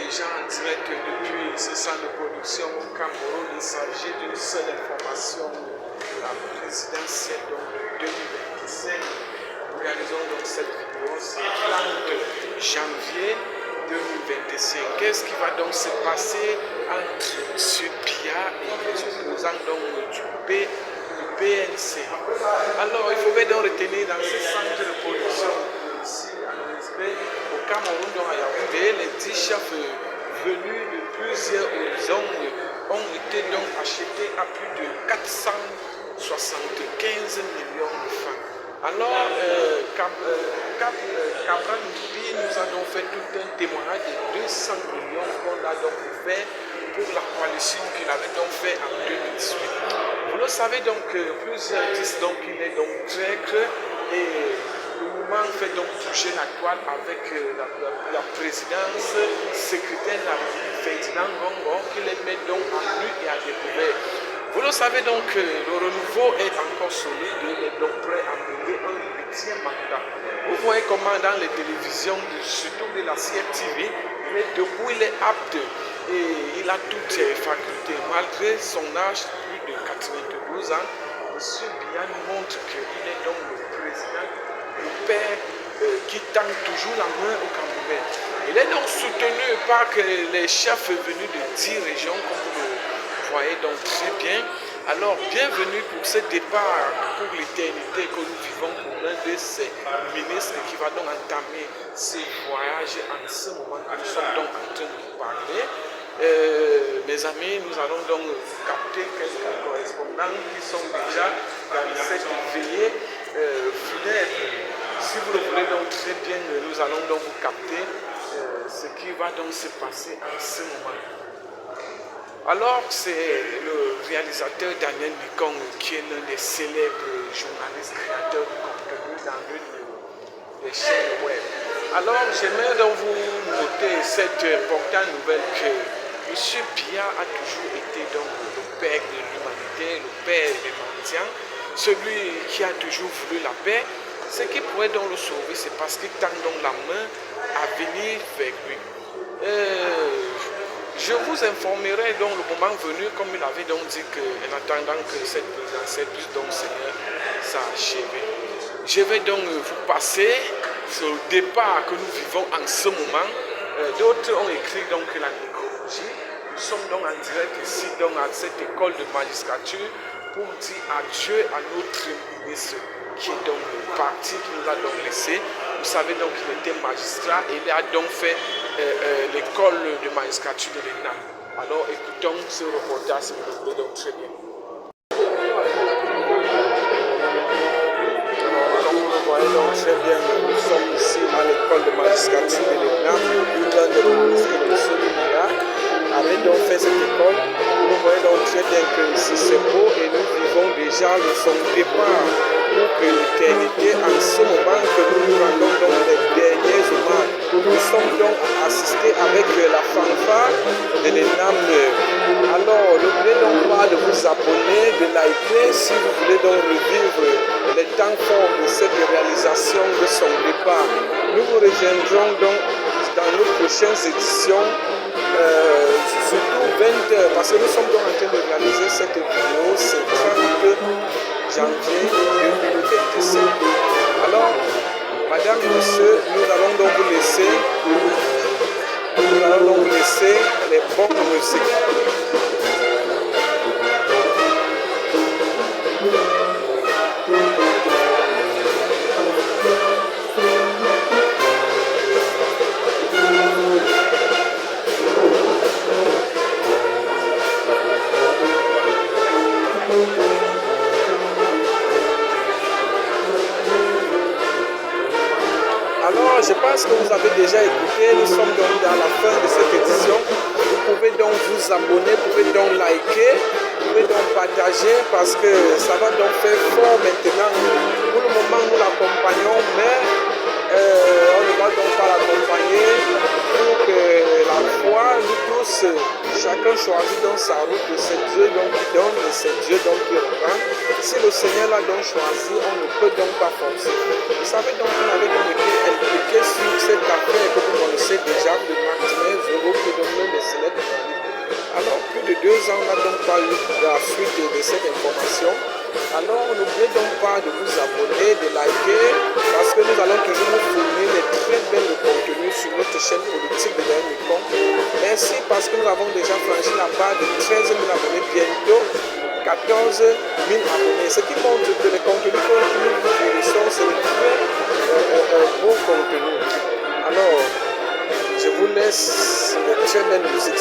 déjà en direct depuis ce centre de production au Cameroun. Il s'agit d'une seule information, la présidentielle de 2025. Nous réalisons donc cette vidéo, c'est le 30 janvier 2025. Qu'est-ce qui va donc se passer entre M. Biya et les opposants donc du PNC? Alors, il faudrait donc retenir dans ce centre de production ici à l'OSB, au Cameroun, donc à Yaoundé, les 10 chefs venus de plusieurs zones ont été donc achetés à plus de 475 millions de francs. Alors, Cabral Moubi nous a donc fait tout un témoignage de 200 millions qu'on a donc fait pour la coalition qu'il avait donc fait en 2018. Vous le savez donc, plusieurs disent donc qu'il est donc très creux et le mouvement fait donc bouger la toile avec la présidence secrétaire Ferdinand Ngongo qui les met donc en nu et à découvert. Vous le savez donc, le renouveau est encore solide, il est donc prêt à mener un 8e mandat. Vous voyez comment dans les télévisions, surtout de la CFTV, il est debout, il est apte et il a toutes ses facultés. Malgré son âge, plus de 92 ans, M. Biya montre qu'il est donc le président, le père qui tend toujours la main au Camerounais. Il est donc soutenu par les chefs venus de 10 régions, comme vous le voyez donc très bien. Alors, bienvenue pour ce départ pour l'éternité que nous vivons pour l'un de ces ministres qui va donc entamer ce voyage en ce moment. Nous sommes donc en train de parler. Mes amis, nous allons donc capter quelques correspondants qui sont déjà dans cette veillée funèbre. Si vous le voulez donc très bien, nous allons donc vous capter ce qui va donc se passer en ce moment. Alors, c'est le réalisateur Daniel Mikong qui est l'un des célèbres journalistes créateurs de contenu dans l'une des chaînes web. Alors, j'aimerais donc vous noter cette importante nouvelle que M. Biya a toujours été donc le père de l'humanité, le père des mendiants, celui qui a toujours voulu la paix. Ce qui pourrait donc le sauver, c'est parce qu'il tend donc la main à venir vers lui. Je vous informerai donc le moment venu, comme il avait donc dit qu'en attendant que cette présidentielle puisse donc s'achever. Je vais donc vous passer sur le départ que nous vivons en ce moment. D'autres ont écrit donc la nécrologie. Nous sommes donc en direct ici donc à cette école de magistrature pour dire adieu à notre ministre qui est donc parti, qui nous a donc laissé. Vous savez donc qu'il était magistrat et il a donc fait l'école de magistrature de l'ENAM. Alors écoutons ce reportage si vous le voulez donc très bien. Alors, comme vous le voyez donc très bien, nous sommes ici à l'école de magistrature de l'ENAM. L'un des ministres de M. Biya avait donc fait cette école. Vous voyez donc très bien que ici c'est beau et nous vivons déjà de son départ pour l'éternité en ce moment que nous rendons donc les derniers hommages. Nous sommes donc assistés avec la fanfare de l'ENAM. Alors, n'oubliez donc pas de vous abonner, de liker si vous voulez donc revivre les temps forts de cette réalisation de son départ. Nous vous rejoindrons donc dans nos prochaines éditions. Surtout 20h, parce que nous sommes donc en train de réaliser cette vidéo, c'est 30 janvier 2025. Alors, madame, monsieur, nous allons donc vous laisser les bonnes musiques. Alors, je pense que vous avez déjà écouté, nous sommes donc dans la fin de cette édition. Vous pouvez donc vous abonner, vous pouvez donc liker, vous pouvez donc partager parce que ça va donc faire fort maintenant. Pour le moment, nous l'accompagnons, mais on ne va donc pas l'accompagner pour que la foi, nous tous, chacun choisit donc sa route, c'est Dieu donc qui donne et c'est Dieu donc qui reprend. Si le Seigneur l'a donc choisi, on ne peut donc pas forcer. Vous savez donc qu'on avait donc été impliqué sur cette affaire que vous connaissez déjà de Martinez Zoro qui est donc 2 ans, on n'a donc pas eu la suite de cette information. Alors n'oubliez donc pas de vous abonner, de liker, parce que nous allons toujours vous fournir des très belles contenus sur notre chaîne politique de Daniel Mekong. Merci parce que nous avons déjà franchi la barre de 13 000 abonnés, bientôt 14 000 abonnés. Ce qui montre que les contenus que nous vous fournissons, c'est de très bons contenus. Alors, je vous laisse de très belle musique.